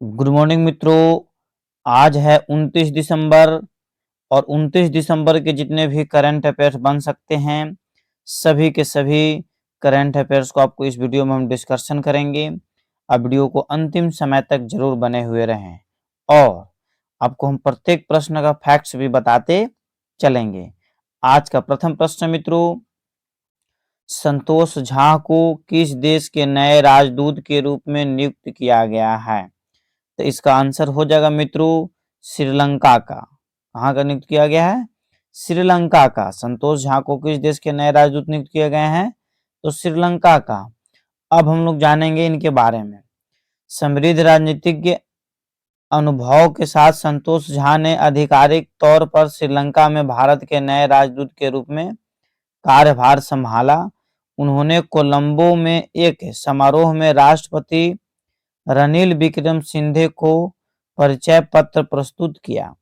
Good morning मित्रों। आज है 29 दिसंबर और 29 दिसंबर के जितने भी करंट अफेयर्स बन सकते हैं सभी के सभी करंट अफेयर्स को आपको इस वीडियो में हम डिस्कशन करेंगे। आप वीडियो को अंतिम समय तक जरूर बने हुए रहें और आपको हम प्रत्येक प्रश्न का फैक्ट्स भी बताते चलेंगे। आज का प्रथम प्रश्न मित्रों, संतोष झा को किस देश के नए राजदूत के रूप में नियुक्त किया गया है? तो इसका आंसर हो जाएगा मित्रों श्रीलंका का। कहाँ का नियुक्त किया गया है? श्रीलंका का। संतोष झा को किस देश के नए राजदूत नियुक्त किए गए हैं? तो श्रीलंका का। अब हम लोग जानेंगे इनके बारे में। समृद्ध राजनीतिज्ञ अनुभव के साथ संतोष झा ने आधिकारिक तौर पर श्रीलंका में भारत के नए राजदूत के रूप में कार्यभार संभाला। उन्होंने कोलंबो में एक समारोह में राष्ट्रपति रणील विक्रमसिंघे को परिचय पत्र प्रस्तुत किया।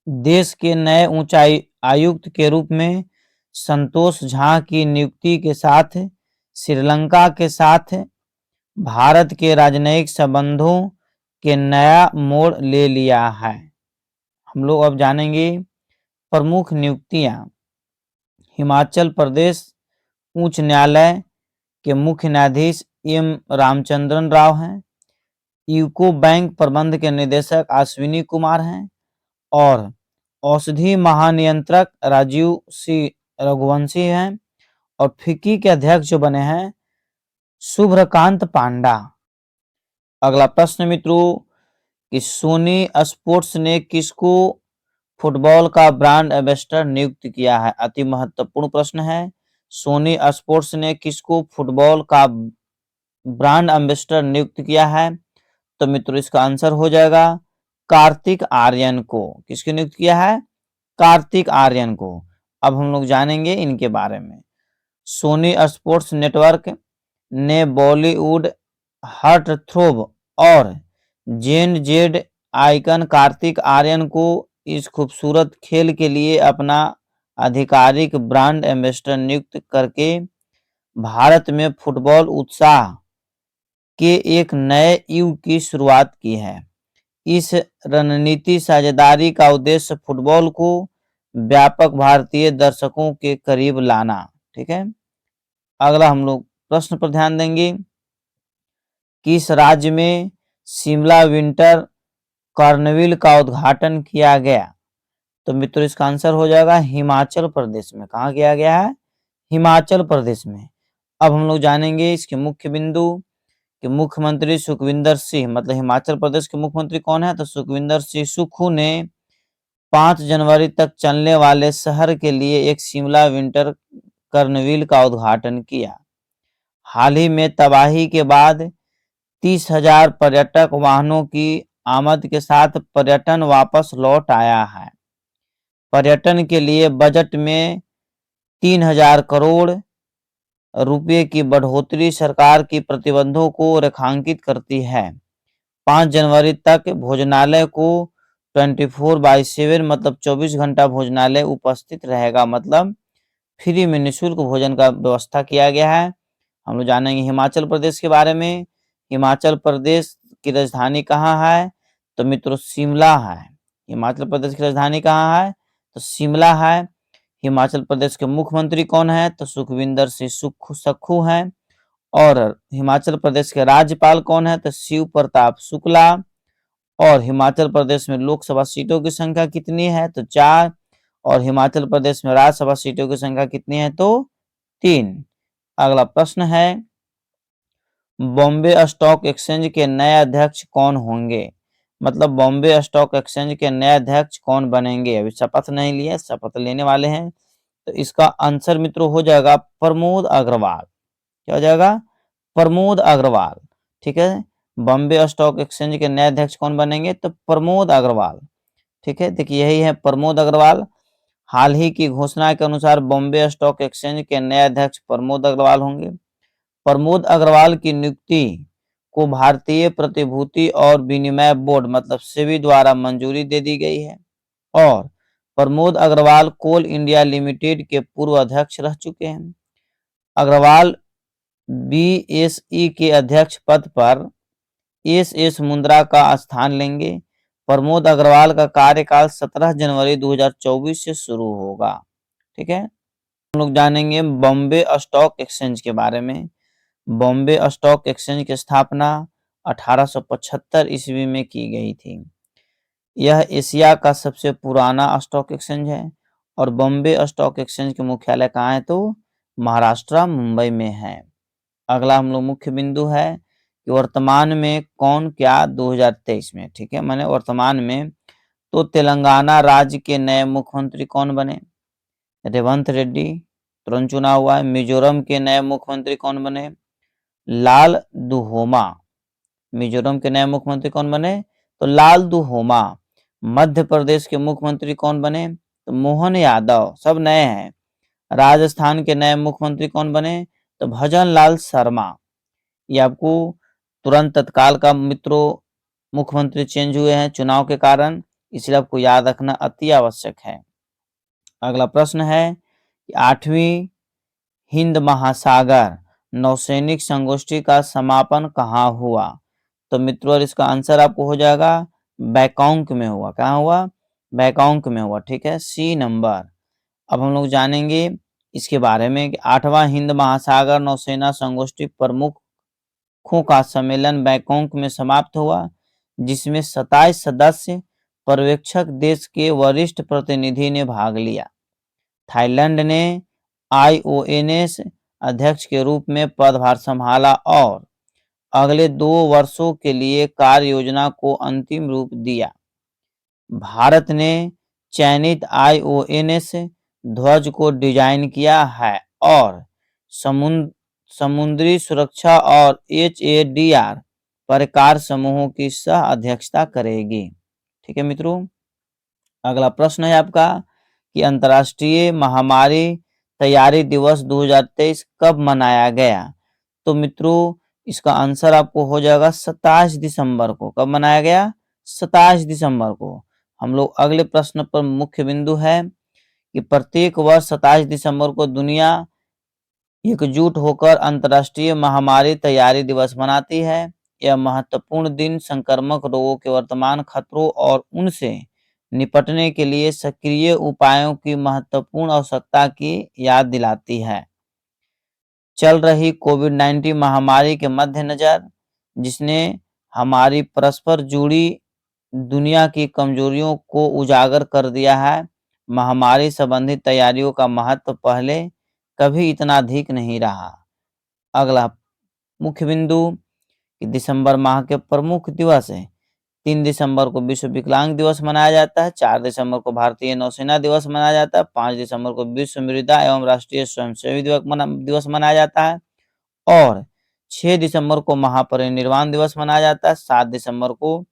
देश के नए ऊंचाई आयुक्त के रूप में संतोष झा की नियुक्ति के साथ श्रीलंका के साथ भारत के राजनयिक संबंधों के नया मोड़ ले लिया है। हम लोग अब जानेंगे प्रमुख नियुक्तियां। हिमाचल प्रदेश उच्च न्यायालय के मुख्य न्यायाधीश एम रामचंद्रन राव हैं। यूको बैंक प्रबंध के निदेशक अश्विनी कुमार हैं और औषधि महानियंत्रक राजीव सी रघुवंशी हैं और फिक्की के अध्यक्ष जो बने हैं शुभ्रकांत पांडा। अगला प्रश्न मित्रों कि सोनी स्पोर्ट्स ने किसको फुटबॉल का ब्रांड एम्बेसडर नियुक्त किया है? अति महत्वपूर्ण प्रश्न है। सोनी स्पोर्ट्स ने किसको फुटबॉल का ब्रांड एम्बेसडर नियुक्त किया है? तो मित्रों इसका आंसर हो जाएगा कार्तिक आर्यन को। किसको नियुक्त किया है? कार्तिक आर्यन को। अब हम लोग जानेंगे इनके बारे में। सोनी स्पोर्ट्स नेटवर्क ने बॉलीवुड हार्टथ्रोब और जेन जेड आइकन कार्तिक आर्यन को इस खूबसूरत खेल के लिए अपना आधिकारिक ब्रांड एम्बेसडर नियुक्त करके भारत में फुटबॉल उत्साह के एक नए युग की शुरुआत की है। इस रणनीति साझेदारी का उद्देश्य फुटबॉल को व्यापक भारतीय दर्शकों के करीब लाना। ठीक है। अगला हम लोग प्रश्न पर ध्यान देंगे। किस राज्य में शिमला विंटर कार्निवल का उद्घाटन किया गया? तो मित्रों इसका आंसर हो जाएगा हिमाचल प्रदेश में। कहाँ किया गया है? हिमाचल प्रदेश में। अब हम लोग जानेंगे इसके मुख्य बिंदु कि मुख्यमंत्री सुखविंदर सिंह, मतलब हिमाचल प्रदेश के मुख्यमंत्री कौन है? तो सुखविंदर सिंह सुक्खू ने 5 जनवरी तक चलने वाले शहर के लिए एक शिमला विंटर कार्निवल का उद्घाटन किया। हाल ही में तबाही के बाद 30,000 पर्यटक वाहनों की आमद के साथ पर्यटन वापस लौट आया है। पर्यटन के लिए बजट में 3,000 करोड़ रुपए की बढ़ोतरी सरकार की प्रतिबंधों को रेखांकित करती है। 5 जनवरी तक भोजनालय को 24/7 मतलब 24 घंटा भोजनालय उपस्थित रहेगा, मतलब फ्री में निःशुल्क भोजन का व्यवस्था किया गया है। हम लोग जानेंगे हिमाचल प्रदेश के बारे में। हिमाचल प्रदेश की राजधानी कहाँ है? तो मित्रों शिमला है। हिमाचल प्रदेश की राजधानी कहाँ है? तो शिमला है। हिमाचल प्रदेश के मुख्यमंत्री कौन है? तो सुखविंदर सिंह सुक्खू हैं। और हिमाचल प्रदेश के राज्यपाल कौन है? तो शिव प्रताप शुक्ला। और हिमाचल प्रदेश में लोकसभा सीटों की संख्या कितनी है? तो 4। और हिमाचल प्रदेश में राज्यसभा सीटों की संख्या कितनी है? तो 3। अगला प्रश्न है बॉम्बे स्टॉक एक्सचेंज के नए अध्यक्ष कौन होंगे? मतलब बॉम्बे स्टॉक एक्सचेंज के नए अध्यक्ष कौन बनेंगे? अभी शपथ नहीं लिए, शपथ लेने वाले हैं। तो इसका आंसर मित्रों हो जाएगा प्रमोद अग्रवाल। क्या हो जाएगा? प्रमोद अग्रवाल। ठीक है। बॉम्बे स्टॉक एक्सचेंज के नए अध्यक्ष कौन बनेंगे? तो प्रमोद अग्रवाल। ठीक है, देखिए यही है प्रमोद अग्रवाल। हाल ही की घोषणा के अनुसार बॉम्बे स्टॉक एक्सचेंज के नए अध्यक्ष प्रमोद अग्रवाल होंगे। प्रमोद अग्रवाल की नियुक्ति को भारतीय प्रतिभूति और विनिमय बोर्ड मतलब सेबी द्वारा मंजूरी दे दी गई है और प्रमोद अग्रवाल कोल इंडिया लिमिटेड के पूर्व अध्यक्ष रह चुके हैं। अग्रवाल बीएसई के अध्यक्ष पद पर एस मुंद्रा का स्थान लेंगे। प्रमोद अग्रवाल का कार्यकाल 17 जनवरी 2024 से शुरू होगा। ठीक है, हम लोग जानेंगे बॉम्बे स्टॉक एक्सचेंज के बारे में। बॉम्बे स्टॉक एक्सचेंज की स्थापना 1875 ईस्वी में की गई थी। यह एशिया का सबसे पुराना स्टॉक एक्सचेंज है और बॉम्बे स्टॉक एक्सचेंज के मुख्यालय कहाँ है तो महाराष्ट्र मुंबई में है। अगला हम लोग मुख्य बिंदु है कि वर्तमान में कौन क्या 2023 में, ठीक है, माने वर्तमान में तो तेलंगाना राज्य के नए मुख्यमंत्री कौन बने? रेवंत रेड्डी, तुरंत चुना हुआ है। मिजोरम के नए मुख्यमंत्री कौन बने? लाल दुहोमा। मिजोरम के नए मुख्यमंत्री कौन बने तो लाल दुहोमा। मध्य प्रदेश के मुख्यमंत्री कौन बने तो मोहन यादव, सब नए हैं। राजस्थान के नए मुख्यमंत्री कौन बने तो भजन लाल शर्मा। ये आपको तुरंत तत्काल का मित्रों मुख्यमंत्री चेंज हुए हैं चुनाव के कारण, इसलिए आपको याद रखना अति आवश्यक है। अगला प्रश्न है कि 8वीं हिंद महासागर नौसैनिक संगोष्ठी का समापन कहाँ हुआ? तो मित्रों इसका आंसर आपको हो जाएगा बैंकॉक में हुआ। कहाँ हुआ? बैंकॉक में हुआ। ठीक है, सी नंबर। अब हम लोग जानेंगे इसके बारे में कि 8वां हिंद महासागर नौसेना संगोष्ठी प्रमुखों का सम्मेलन बैंकॉक में समाप्त हुआ, जिसमें 27 सदस्य पर्यवेक्षक देश के वरिष्ठ प्रतिनिधि ने भाग लिया। थाईलैंड ने आईओएनएस अध्यक्ष के रूप में पदभार संभाला और अगले 2 वर्षों के लिए कार्य योजना को अंतिम रूप दिया। भारत ने चयनित आईओएनएस ध्वज को डिजाइन किया है और समुद्री सुरक्षा और एचएडीआर पर कार्य समूहों की सह अध्यक्षता करेगी। ठीक है मित्रों, अगला प्रश्न है आपका कि अंतर्राष्ट्रीय महामारी तैयारी दिवस 2023 कब मनाया गया? तो मित्रों इसका आंसर आपको हो जाएगा 27 दिसंबर को। कब मनाया गया? 27 दिसंबर को। हम लोग अगले प्रश्न पर मुख्य बिंदु है कि प्रत्येक वर्ष 27 दिसंबर को दुनिया एकजुट होकर अंतर्राष्ट्रीय महामारी तैयारी दिवस मनाती है। यह महत्वपूर्ण दिन संक्रामक रोगों के वर्तमान खतरों और उनसे निपटने के लिए सक्रिय उपायों की महत्वपूर्ण आवश्यकता की याद दिलाती है। चल रही कोविड-19 महामारी के मद्देनजर, जिसने हमारी परस्पर जुड़ी दुनिया की कमजोरियों को उजागर कर दिया है, महामारी संबंधी तैयारियों का महत्व पहले कभी इतना अधिक नहीं रहा। अगला मुख्य बिंदु कि दिसंबर माह के प्रमुख दिवस है। 3 दिसंबर को विश्व विकलांग दिवस मनाया जाता है। 4 दिसंबर को भारतीय नौसेना दिवस मनाया जाता है। 5 दिसंबर को विश्व मृदा एवं राष्ट्रीय स्वयंसेवी दिवस मनाया जाता है और 6 दिसंबर को महापरिनिर्वाण दिवस मनाया जाता है। 7 दिसंबर को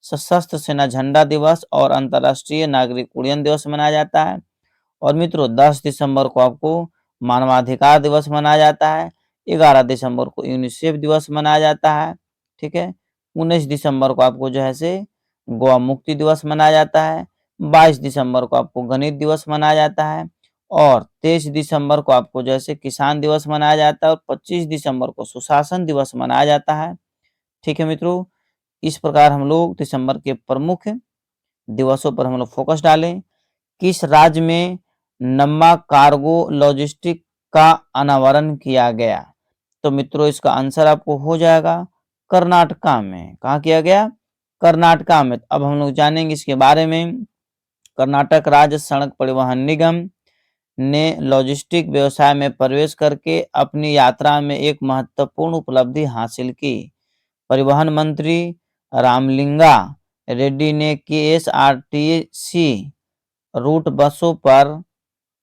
सशस्त्र सेना झंडा दिवस और अंतर्राष्ट्रीय नागरिक उड्डयन दिवस मनाया जाता है। और मित्रों 10 दिसंबर को आपको मानवाधिकार दिवस मनाया जाता है। 11 दिसंबर को यूनिसेफ दिवस मनाया जाता है। ठीक है, 19 दिसंबर को आपको जो है से गोवा मुक्ति दिवस मनाया जाता है। 22 दिसंबर को आपको गणित दिवस मनाया जाता है और 23 दिसंबर को आपको जैसे किसान दिवस मनाया जाता है और 25 दिसंबर को सुशासन दिवस मनाया जाता है। ठीक है मित्रों, इस प्रकार हम लोग दिसंबर के प्रमुख दिवसों पर हम लोग फोकस डालें। किस राज्य में नम्मा कार्गो लॉजिस्टिक का अनावरण किया गया? तो मित्रों इसका आंसर आपको हो जाएगा कर्नाटका में। कहाँ किया गया? कर्नाटका में। अब हम लोग जानेंगे इसके बारे में। कर्नाटक राज्य सड़क परिवहन निगम ने लॉजिस्टिक व्यवसाय में प्रवेश करके अपनी यात्रा में एक महत्वपूर्ण उपलब्धि हासिल की। परिवहन मंत्री रामलिंगा रेड्डी ने केएसआरटीसी रूट बसों पर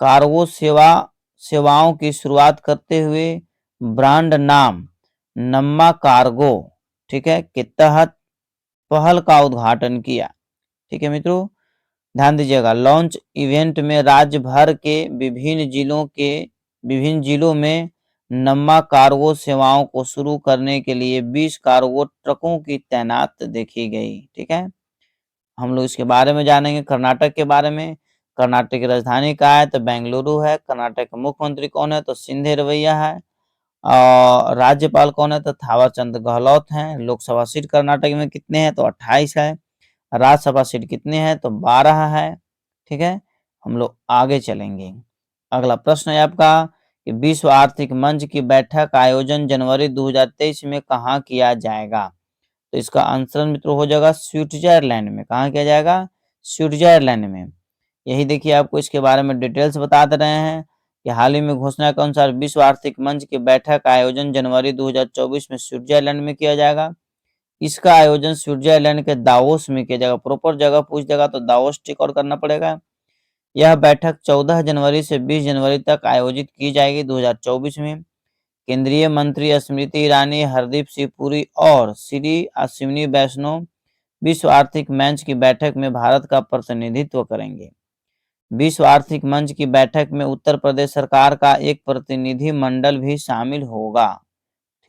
कार्गो सेवाओं की शुरुआत करते हुए ब्रांड नाम नम्मा कार्गो, ठीक है, के तहत पहल का उद्घाटन किया। ठीक है मित्रों, ध्यान दीजिएगा। लॉन्च इवेंट में राज्य भर के विभिन्न जिलों में नम्मा कार्गो सेवाओं को शुरू करने के लिए 20 कार्गो ट्रकों की तैनात देखी गई। ठीक है, हम लोग इसके बारे में जानेंगे। कर्नाटक के बारे में। कर्नाटक की राजधानी कहाँ है तो बेंगलुरु है। कर्नाटक के मुख्यमंत्री कौन है तो सिंधे रवैया है। राज्यपाल कौन है? तो थावर चंद गहलोत हैं। लोकसभा सीट कर्नाटक में कितने हैं? तो 28 है। राज्यसभा सीट कितने हैं? तो 12 है। ठीक है, हम लोग आगे चलेंगे। अगला प्रश्न है आपका कि विश्व आर्थिक मंच की बैठक का आयोजन जनवरी 2023 में कहाँ किया जाएगा? तो इसका आंसर मित्रों हो जाएगा स्विट्जरलैंड में। कहाँ किया जाएगा? स्विट्जरलैंड में। यही देखिए आपको इसके बारे में डिटेल्स बता दे रहे हैं कि हाल ही में घोषणा के अनुसार विश्व आर्थिक मंच की बैठक का आयोजन जनवरी 2024 में स्विट्जरलैंड में किया जाएगा। इसका आयोजन स्विट्जरलैंड के दावोस में किया जाएगा। प्रॉपर जगह पूछ देगा तो दावोस टिक और करना पड़ेगा। यह बैठक 14 जनवरी से 20 जनवरी तक आयोजित की जाएगी 2024 में। केंद्रीय मंत्री स्मृति ईरानी, हरदीप सिंह पुरी और श्री अश्विनी वैष्णव विश्व आर्थिक मंच की बैठक में भारत का प्रतिनिधित्व करेंगे। विश्व आर्थिक मंच की बैठक में उत्तर प्रदेश सरकार का एक प्रतिनिधि मंडल भी शामिल होगा।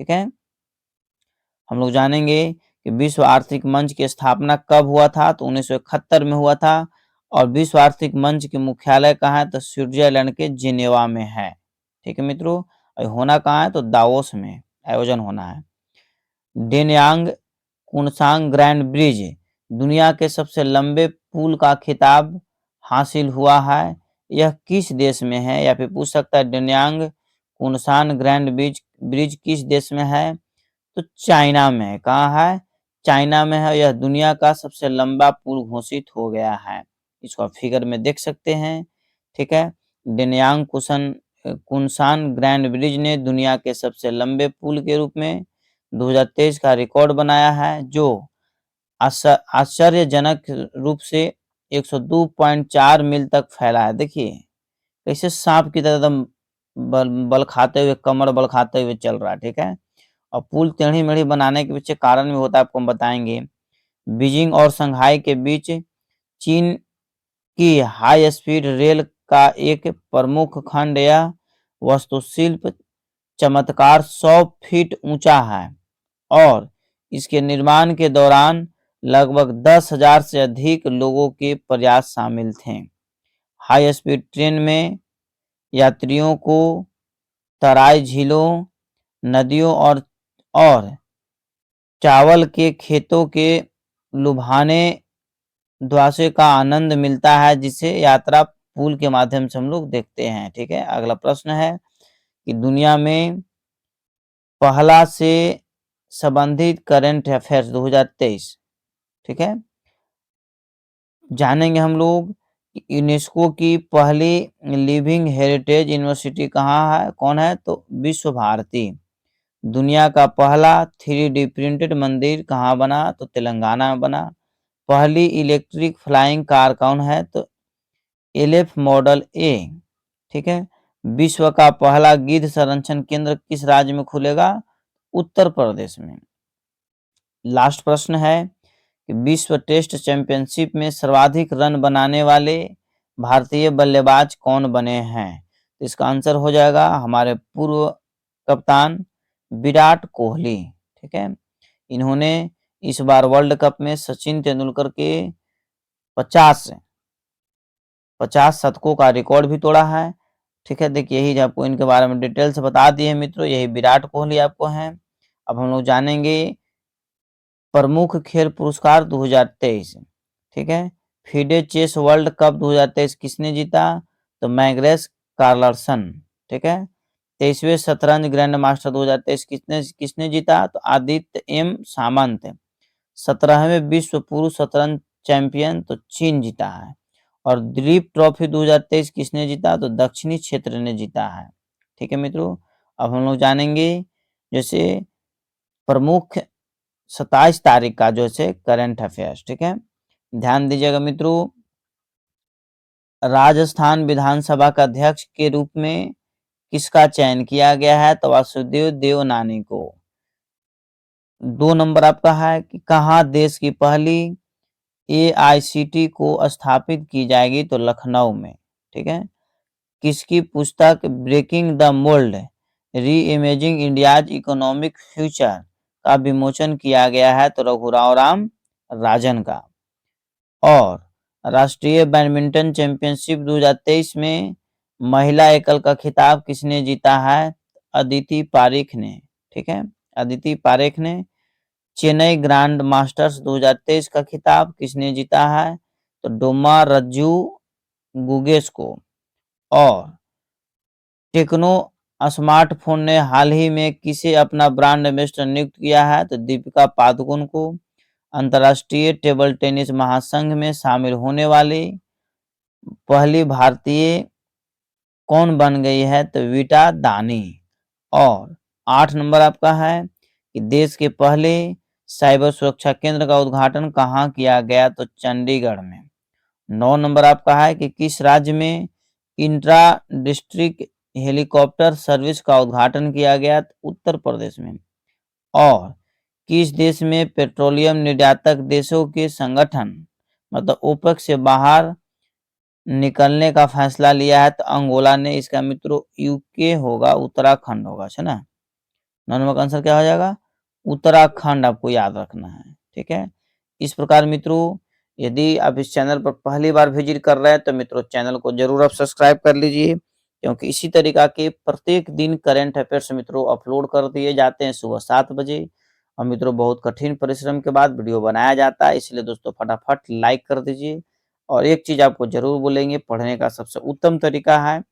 ठीक है, हम लोग जानेंगे कि विश्व आर्थिक मंच की स्थापना कब हुआ था? तो 1971 में हुआ था। और विश्व आर्थिक मंच के मुख्यालय कहाँ है? तो स्विट्जरलैंड के जिनेवा में है। ठीक है मित्रों, और होना कहाँ है? तो दावोस में आयोजन होना है। डेनयांग कुनसांग ग्रैंड ब्रिज दुनिया के सबसे लंबे पुल का खिताब हासिल हुआ है। यह किस देश में है? या फिर पूछ सकता है डेनयांग कुनसान ग्रैंड ब्रिज ब्रिज किस देश में है? तो चाइना में है। कहाँ है? चाइना में है। यह दुनिया का सबसे लंबा पुल घोषित हो गया है। इसको आप फिगर में देख सकते हैं। ठीक है, डेनयांग कुनसान ग्रैंड ब्रिज ने दुनिया के सबसे लंबे पुल के रूप में 2023 का रिकॉर्ड बनाया है, जो आश्चर्यजनक रूप से 102.4 मील तक फैला है। देखिए कैसे सांप की तरह एकदम बल खाते हुए, कमर बल खाते हुए चल रहा है। ठीक है, और पुल टेढ़ी मेढ़ी बनाने के पीछे कारण भी होता है, आपको हम बताएंगे। बीजिंग और शंघाई के बीच चीन की हाई स्पीड रेल का एक प्रमुख खंड यह वास्तुशिल्प चमत्कार 100 फीट ऊंचा है और इसके निर्माण के दौरान लगभग 10,000 से अधिक लोगों के प्रयास शामिल थे। हाई स्पीड ट्रेन में यात्रियों को तराई झीलों, नदियों और चावल के खेतों के लुभाने ध्वासे का आनंद मिलता है, जिसे यात्रा पुल के माध्यम से हम लोग देखते हैं। ठीक है, अगला प्रश्न है कि दुनिया में पहला से संबंधित करंट अफेयर्स 2023। ठीक है, जानेंगे हम लोग कि यूनेस्को की पहली लिविंग हेरिटेज यूनिवर्सिटी कहाँ है? कौन है? तो विश्व भारती। दुनिया का पहला 3D प्रिंटेड मंदिर कहाँ बना? तो तेलंगाना में बना। पहली इलेक्ट्रिक फ्लाइंग कार कौन है? तो एलेफ मॉडल ए। ठीक है, विश्व का पहला गिद्ध संरक्षण केंद्र किस राज्य में खुलेगा? उत्तर प्रदेश में। लास्ट प्रश्न है कि विश्व टेस्ट चैंपियनशिप में सर्वाधिक रन बनाने वाले भारतीय बल्लेबाज कौन बने हैं? तो इसका आंसर हो जाएगा हमारे पूर्व कप्तान विराट कोहली। ठीक है, इन्होंने इस बार वर्ल्ड कप में सचिन तेंदुलकर के 50 शतकों का रिकॉर्ड भी तोड़ा है। ठीक है, देखिए यही आपको इनके बारे में डिटेल से बता दिए मित्रों। यही विराट कोहली आपको हैं। अब हम लोग जानेंगे प्रमुख खेल पुरस्कार 2023। ठीक है, फीडे चेस वर्ल्ड कप 2023 किसने जीता? तो मैग्रेस कार्लसन। ठीक है, 23वें शतरंज ग्रैंड मास्टर 2023 किसने किसने जीता? तो आदित्य एम सामंत। 17वें विश्व पुरुष शतरंज चैंपियन तो चीन जीता है। और दिलीप ट्रॉफी 2023 किसने जीता? तो दक्षिणी क्षेत्र ने जीता है। ठीक है मित्रों, अब हम लोग जानेंगे जैसे प्रमुख 27 तारीख का जो है करंट अफेयर्स। ठीक है, ध्यान दीजिएगा मित्रों। राजस्थान विधानसभा का अध्यक्ष के रूप में किसका चयन किया गया है? तो वासुदेव देवनानी को। 2 नंबर आपका है कि कहाँ देश की पहली AICT को स्थापित की जाएगी? तो लखनऊ में। ठीक है, किसकी पुस्तक ब्रेकिंग द मोल्ड री इमेजिंग इंडियाज इकोनॉमिक फ्यूचर का विमोचन किया गया है? तो रघुराव राम राजन का। और राष्ट्रीय बैडमिंटन चैंपियनशिप 2023 में महिला एकल का खिताब किसने जीता है? अदिति पारिक ने, ठीक है, अदिति पारिक ने। चेन्नई ग्रैंड मास्टर्स 2023 का खिताब किसने जीता है? तो डोमा रज्जू गुगेस को। और टेक्नो स्मार्टफोन ने हाल ही में किसे अपना ब्रांड एम्बेसडर नियुक्त किया है? तो दीपिका पादुकोण को। अंतर्राष्ट्रीय टेबल टेनिस महासंघ में शामिल होने वाली पहली भारतीय कौन बन गई है? तो वीटा दानी। और 8 नंबर आपका है कि देश के पहले साइबर सुरक्षा केंद्र का उद्घाटन कहाँ किया गया? तो चंडीगढ़ में। 9 नंबर आपका है कि किस राज्य में इंट्रा डिस्ट्रिक्ट हेलीकॉप्टर सर्विस का उद्घाटन किया गया? तो उत्तर प्रदेश में। और किस देश में पेट्रोलियम निर्यातक देशों के संगठन मतलब ओपेक से बाहर निकलने का फैसला लिया है? तो अंगोला ने। इसका मित्रों यूके होगा, उत्तराखंड होगा, है ना। 9 नंबर का आंसर क्या हो जाएगा? उत्तराखंड आपको याद रखना है, ठीक है। इस प्रकार मित्रों यदि आप इस चैनल पर पहली बार विजिट कर रहे हैं तो मित्रों चैनल को जरूर आप सब्सक्राइब कर लीजिए, क्योंकि इसी तरीका के प्रत्येक दिन करंट अफेयर्स मित्रों अपलोड कर दिए जाते हैं सुबह 7 बजे। और मित्रों बहुत कठिन परिश्रम के बाद वीडियो बनाया जाता है, इसलिए दोस्तों फटाफट लाइक कर दीजिए। और एक चीज आपको जरूर बोलेंगे, पढ़ने का सबसे उत्तम तरीका है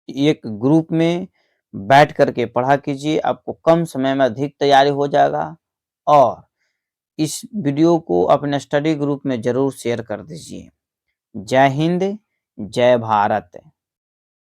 एक ग्रुप में बैठ करके पढ़ा कीजिए, आपको कम समय में अधिक तैयारी हो जाएगा। और इस वीडियो को अपने स्टडी ग्रुप में जरूर शेयर कर दीजिए। जय हिंद, जय भारत।